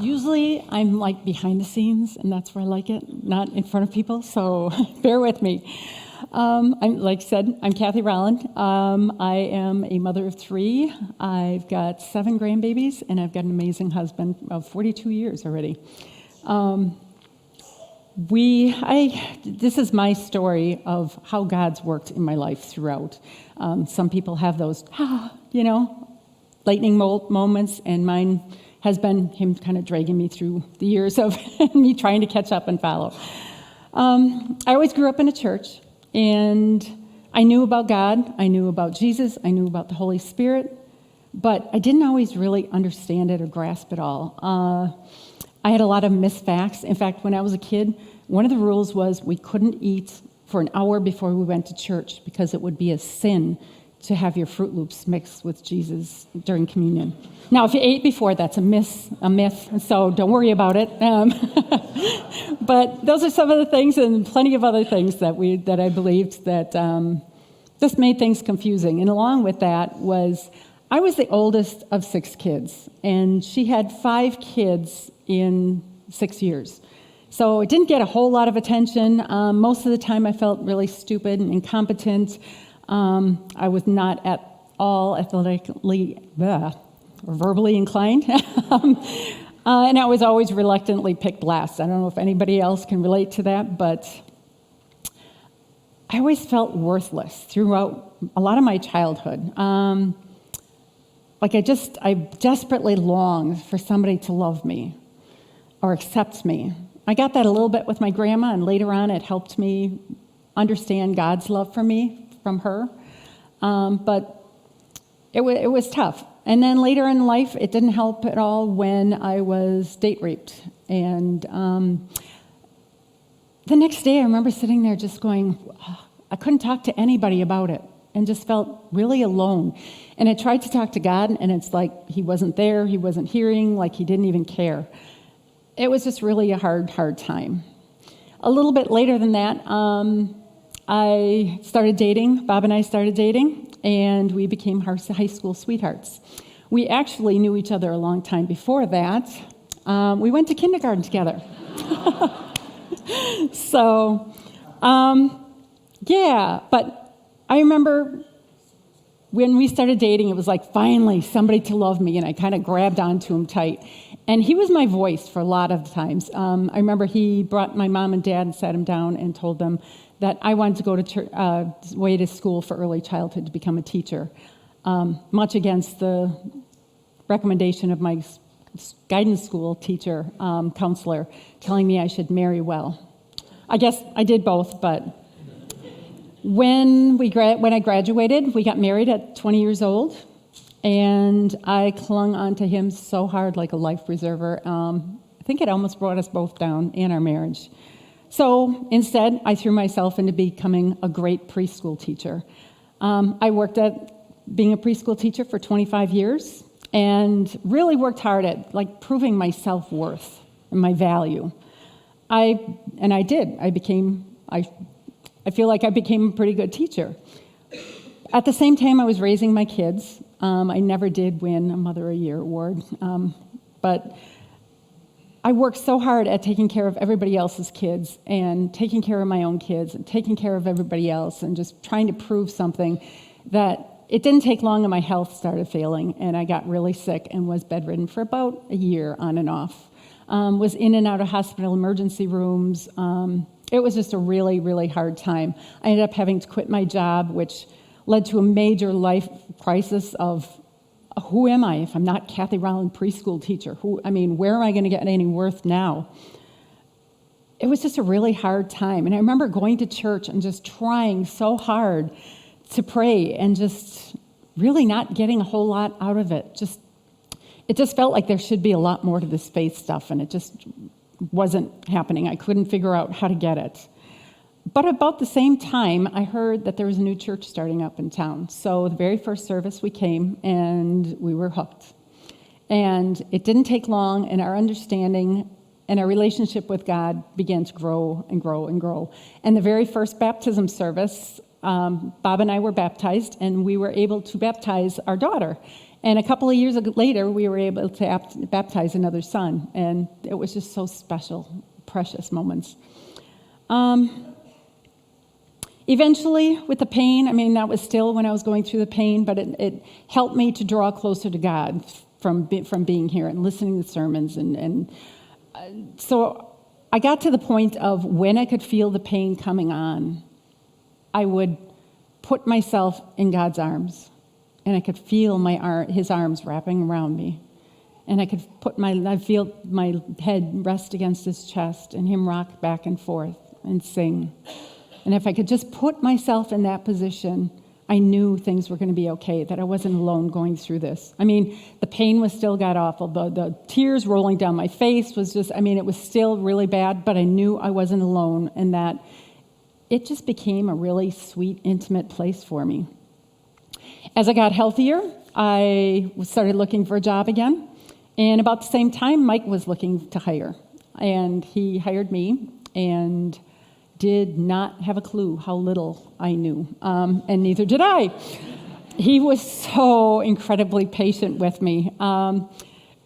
Usually I'm like behind the scenes, and that's where I like it, not in front of people, so bear with me. Like I said, I'm Kathy Rollin. I am a mother of 3. I've got 7 grandbabies, and I've got an amazing husband of 42 years already. This is my story of how God's worked in my life throughout. Some people have those, lightning moments, and mine has been him kind of dragging me through the years of me trying to catch up and follow. I always grew up in a church, and I knew about God, I knew about Jesus, I knew about the Holy Spirit, but I didn't always really understand it or grasp it all. I had a lot of missed facts. In fact, when I was a kid, one of the rules was we couldn't eat for an hour before we went to church because it would be a sin to have your Fruit Loops mixed with Jesus during communion. Now, if you ate before, that's a myth, so don't worry about it. But those are some of the things, and plenty of other things that I believed that just made things confusing. And along with that was, I was the oldest of 6 kids, and she had 5 kids in 6 years. So it didn't get a whole lot of attention. Most of the time I felt really stupid and incompetent. I was not at all athletically or verbally inclined. And I was always reluctantly picked last. I don't know if anybody else can relate to that, but I always felt worthless throughout a lot of my childhood. I desperately longed for somebody to love me or accept me. I got that a little bit with my grandma, and later on it helped me understand God's love for me from her. But it was tough. And then later in life, it didn't help at all when I was date raped. And the next day, I remember sitting there just going, I couldn't talk to anybody about it, and just felt really alone. And I tried to talk to God, and it's like he wasn't there, he wasn't hearing, like he didn't even care. It was just really a hard time. A little bit later than that, I started dating. Bob and I started dating, and we became high school sweethearts. We actually knew each other a long time before that. We went to kindergarten together. So, but I remember when we started dating, it was like finally somebody to love me, and I kind of grabbed onto him tight. And he was my voice for a lot of times. I remember he brought my mom and dad and sat them down and told them that I wanted to go to school for early childhood to become a teacher, much against the recommendation of my guidance school teacher, counselor, telling me I should marry well. I guess I did both, but when I graduated, we got married at 20 years old, and I clung onto him so hard like a life preserver. I think it almost brought us both down in our marriage. So instead, I threw myself into becoming a great preschool teacher. I worked at being a preschool teacher for 25 years and really worked hard at proving my self-worth and my value. I did. I feel like I became a pretty good teacher. At the same time, I was raising my kids. I never did win a Mother of the Year award, but I worked so hard at taking care of everybody else's kids and taking care of my own kids and taking care of everybody else and just trying to prove something that it didn't take long and my health started failing, and I got really sick and was bedridden for about a year on and off. Was in and out of hospital emergency rooms. It was just a really, really hard time. I ended up having to quit my job, which led to a major life crisis of who am I if I'm not Kathy Rollin, preschool teacher? Where am I going to get any worth now? It was just a really hard time. And I remember going to church and just trying so hard to pray and just really not getting a whole lot out of it. It just felt like there should be a lot more to this faith stuff, and it just wasn't happening. I couldn't figure out how to get it. But about the same time, I heard that there was a new church starting up in town. So the very first service we came, and we were hooked. And it didn't take long, and our understanding and our relationship with God began to grow and grow and grow. And the very first baptism service, Bob and I were baptized, and we were able to baptize our daughter. And a couple of years later, we were able to baptize another son, and it was just so special, precious moments. Eventually, with the pain, that was still when I was going through the pain, but it helped me to draw closer to God from being here and listening to sermons. So I got to the point of when I could feel the pain coming on, I would put myself in God's arms, and I could feel His arms wrapping around me. And I could feel my head rest against His chest and Him rock back and forth and sing. And if I could just put myself in that position, I knew things were going to be okay, that I wasn't alone going through this. The pain was still got awful. The tears rolling down my face was just, it was still really bad, but I knew I wasn't alone, and that it just became a really sweet, intimate place for me. As I got healthier, I started looking for a job again. And about the same time, Mike was looking to hire. And he hired me and did not have a clue how little I knew. And neither did I. He was so incredibly patient with me.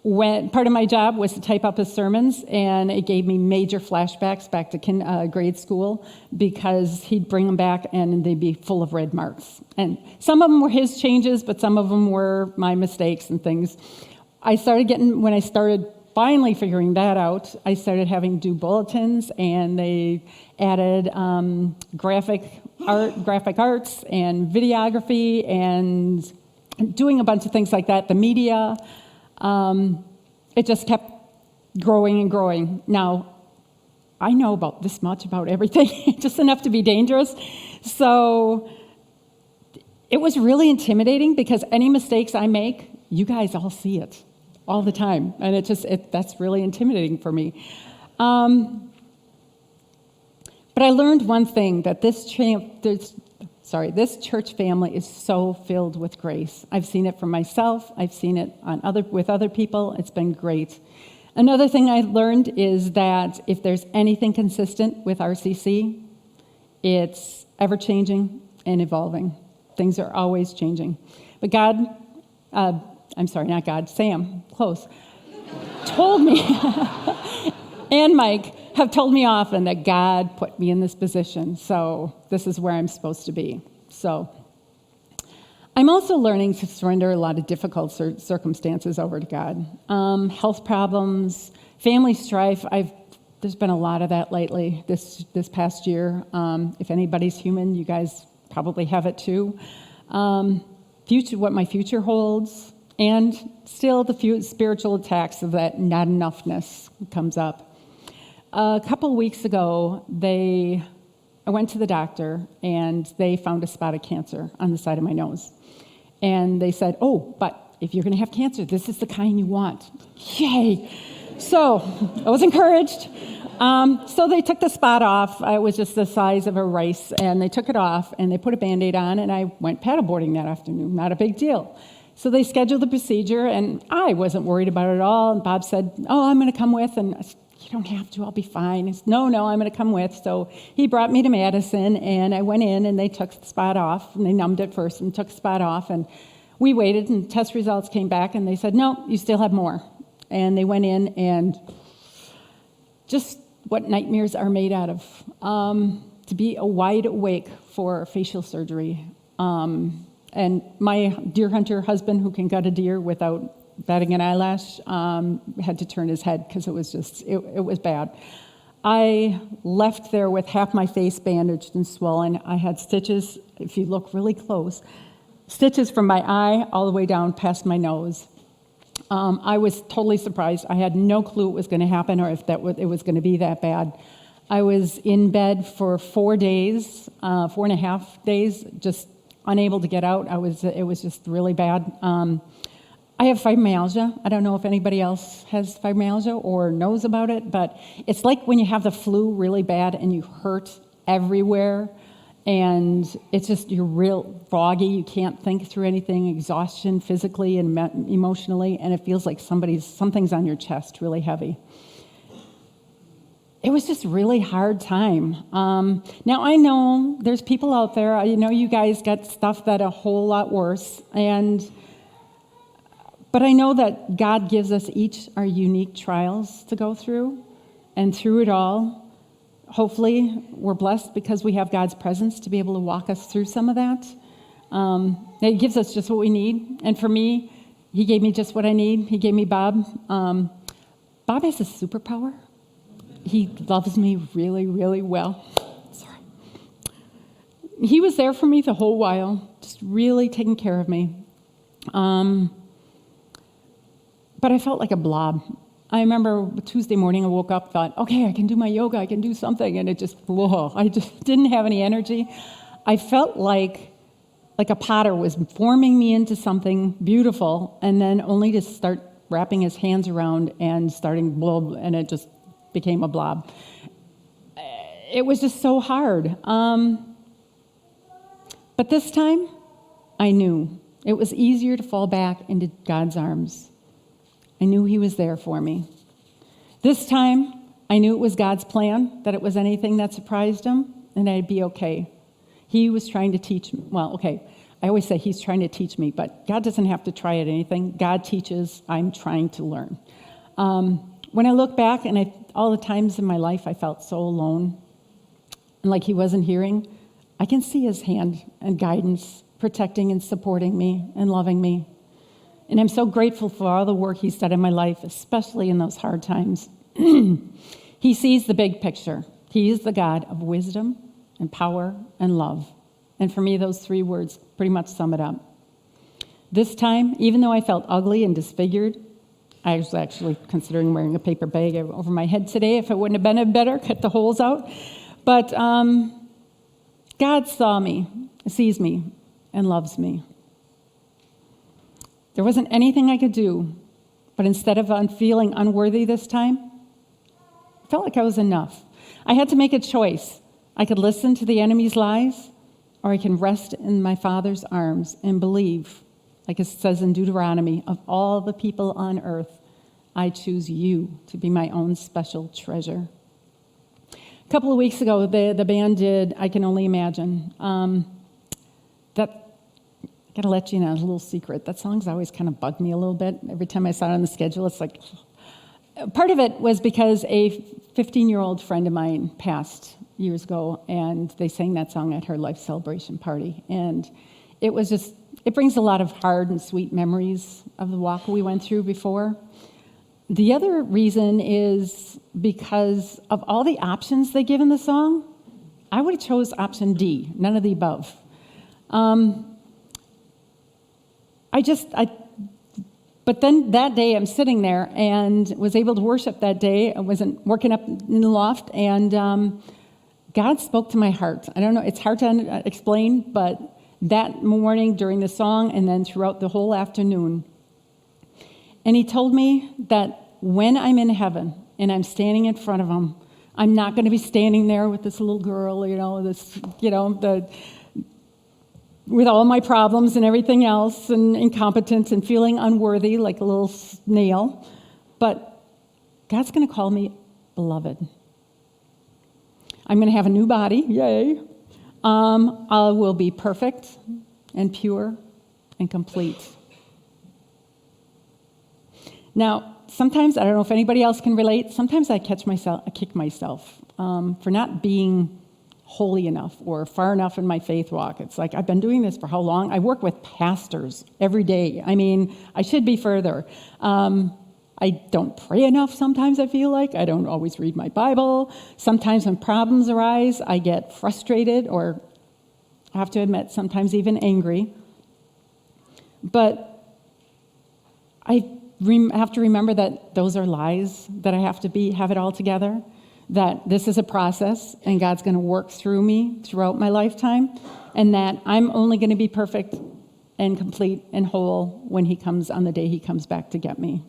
When part of my job was to type up his sermons, and it gave me major flashbacks back to grade school, because he'd bring them back and they'd be full of red marks. And some of them were his changes, but some of them were my mistakes and things. When I started finally figuring that out, I started having to do bulletins, and they added graphic arts and videography and doing a bunch of things like that, the media. It just kept growing and growing. Now, I know about this much about everything, just enough to be dangerous. So it was really intimidating, because any mistakes I make, you guys all see it all the time. And that's really intimidating for me. But I learned one thing, that this church family is so filled with grace. I've seen it for myself. I've seen it with other people. It's been great. Another thing I learned is that if there's anything consistent with RCC, it's ever-changing and evolving. Things are always changing. But Sam, close, told me, and Mike have told me often that God put me in this position, so this is where I'm supposed to be. So I'm also learning to surrender a lot of difficult circumstances over to God. Health problems, family strife. There's been a lot of that lately this past year. If anybody's human, you guys probably have it too. What my future holds, and still the few spiritual attacks of that not enoughness comes up. A couple weeks ago, I went to the doctor, and they found a spot of cancer on the side of my nose. And they said, "Oh, but if you're going to have cancer, this is the kind you want." Yay! So I was encouraged. So they took the spot off. It was just the size of a rice, and they took it off, and they put a Band-Aid on, and I went paddleboarding that afternoon. Not a big deal. So they scheduled the procedure, and I wasn't worried about it at all. And Bob said, "Oh, I'm going to come with." And I said, "You don't have to, I'll be fine." He said, No, I'm going to come with. So he brought me to Madison, and I went in, and they took the spot off, and they numbed it first and took the spot off. And we waited, and test results came back, and they said, "No, you still have more." And they went in, and just what nightmares are made out of, to be wide awake for facial surgery. And my deer hunter husband, who can gut a deer without batting an eyelash, had to turn his head, because it was bad. I left there with half my face bandaged and swollen. I had stitches, if you look really close, stitches from my eye all the way down past my nose. I was totally surprised. I had no clue it was going to happen, or if it was going to be that bad. I was in bed for 4 days, 4.5 days, just unable to get out. It was just really bad. I have fibromyalgia. I don't know if anybody else has fibromyalgia or knows about it, but it's like when you have the flu really bad and you hurt everywhere, and it's just, you're real foggy. You can't think through anything, exhaustion physically and emotionally, and it feels like something's on your chest really heavy. It was just a really hard time. Now, I know there's people out there, I know you guys got stuff that a whole lot worse, and But I know that God gives us each our unique trials to go through. And through it all, hopefully, we're blessed because we have God's presence to be able to walk us through some of that. It gives us just what we need. And for me, he gave me just what I need. He gave me Bob. Bob has a superpower. He loves me really, really well. Sorry. He was there for me the whole while, just really taking care of me. But I felt like a blob. I remember Tuesday morning I woke up, thought, okay, I can do my yoga, I can do something, and it just, whoa, I just didn't have any energy. I felt like a potter was forming me into something beautiful, and then only to start wrapping his hands around and starting blob, and it just became a blob. It was just so hard. But this time, I knew it was easier to fall back into God's arms. I knew he was there for me. This time, I knew it was God's plan, that it was anything that surprised him, and I'd be okay. He was trying to teach me. Well, okay, I always say he's trying to teach me, but God doesn't have to try at anything. God teaches. I'm trying to learn. When I look back, and all the times in my life I felt so alone, and like he wasn't hearing, I can see his hand and guidance, protecting and supporting me and loving me. And I'm so grateful for all the work he's done in my life, especially in those hard times. He sees the big picture. He is the God of wisdom and power and love. And for me, those three words pretty much sum it up. This time, even though I felt ugly and disfigured, I was actually considering wearing a paper bag over my head today if it wouldn't have been better, cut the holes out. But God saw me, sees me, and loves me. There wasn't anything I could do, but instead of feeling unworthy this time, I felt like I was enough. I had to make a choice. I could listen to the enemy's lies, or I can rest in my Father's arms and believe, like it says in Deuteronomy, of all the people on earth, I choose you to be my own special treasure. A couple of weeks ago, the band did I Can Only Imagine. I gotta let you know a little secret. That song's always kind of bugged me a little bit. Every time I saw it on the schedule, it's like... Part of it was because a 15-year-old friend of mine passed years ago, and they sang that song at her life celebration party. And it brings a lot of hard and sweet memories of the walk we went through before. The other reason is because of all the options they give in the song, I would have chose option D, none of the above. But then that day I'm sitting there and was able to worship that day. I wasn't working up in the loft, and God spoke to my heart. I don't know, it's hard to explain, but that morning during the song and then throughout the whole afternoon, and he told me that when I'm in heaven and I'm standing in front of him, I'm not going to be standing there with this little girl, with all my problems and everything else, and incompetence and feeling unworthy like a little snail. But God's going to call me beloved. I'm going to have a new body, yay. I will be perfect and pure and complete. Now, sometimes, I don't know if anybody else can relate, sometimes I kick myself for not being holy enough or far enough in my faith walk. It's like, I've been doing this for how long? I work with pastors every day. I mean, I should be further. I don't pray enough sometimes, I feel like. I don't always read my Bible. Sometimes when problems arise, I get frustrated, or I have to admit, sometimes even angry. But I have to remember that those are lies, that I have to have it all together, that this is a process and God's going to work through me throughout my lifetime, and that I'm only going to be perfect and complete and whole when he comes on the day he comes back to get me.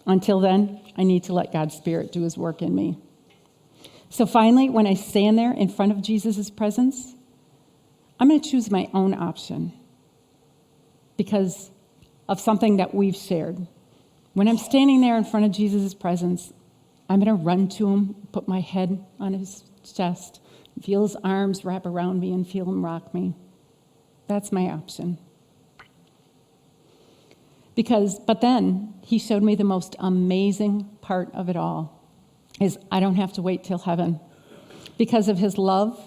Until then, I need to let God's Spirit do his work in me. So finally, when I stand there in front of Jesus' presence, I'm going to choose my own option because of something that we've shared. When I'm standing there in front of Jesus' presence, I'm going to run to him, put my head on his chest, feel his arms wrap around me and feel him rock me. That's my option. But then he showed me the most amazing part of it all is I don't have to wait till heaven. Because of his love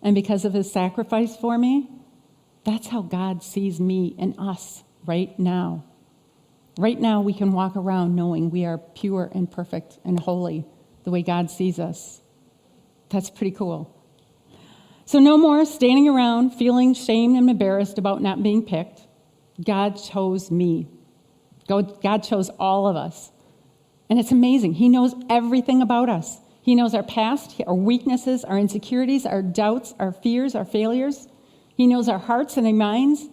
and because of his sacrifice for me, that's how God sees me and us right now. Right now, we can walk around knowing we are pure and perfect and holy the way God sees us. That's pretty cool. So no more standing around feeling shamed and embarrassed about not being picked. God chose me. God chose all of us. And it's amazing. He knows everything about us. He knows our past, our weaknesses, our insecurities, our doubts, our fears, our failures. He knows our hearts and our minds.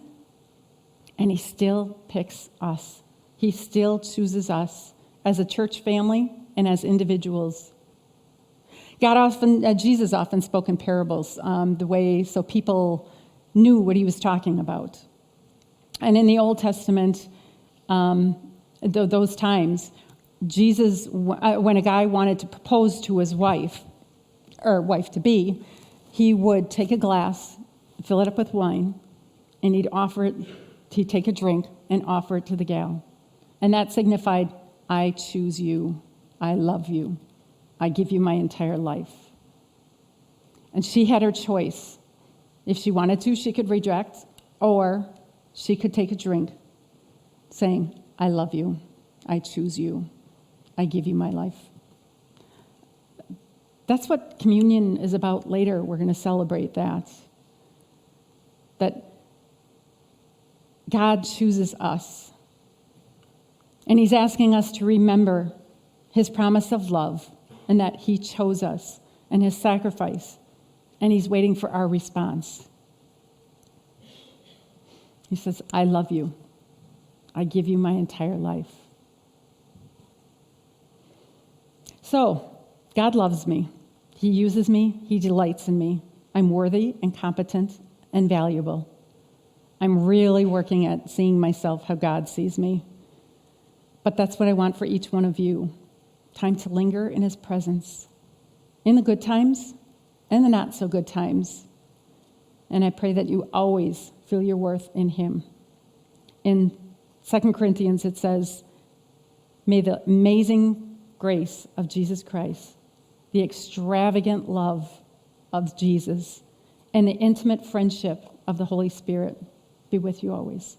And he still picks us. He still chooses us as a church family and as individuals. Jesus often spoke in parables, the way so people knew what he was talking about. And in the Old Testament, those times, Jesus, when a guy wanted to propose to his wife, or wife-to-be, he would take a glass, fill it up with wine, and he'd take a drink and offer it to the gal. And that signified, I choose you, I love you, I give you my entire life. And she had her choice. If she wanted to, she could reject, or she could take a drink, saying, I love you, I choose you, I give you my life. That's what communion is about later. We're going to celebrate that. That God chooses us. And he's asking us to remember his promise of love and that he chose us and his sacrifice. And he's waiting for our response. He says, I love you. I give you my entire life. So, God loves me. He uses me. He delights in me. I'm worthy and competent and valuable. I'm really working at seeing myself how God sees me. But that's what I want for each one of you. Time to linger in his presence. In the good times and the not so good times. And I pray that you always feel your worth in him. In 2 Corinthians it says, may the amazing grace of Jesus Christ, the extravagant love of Jesus, and the intimate friendship of the Holy Spirit be with you always.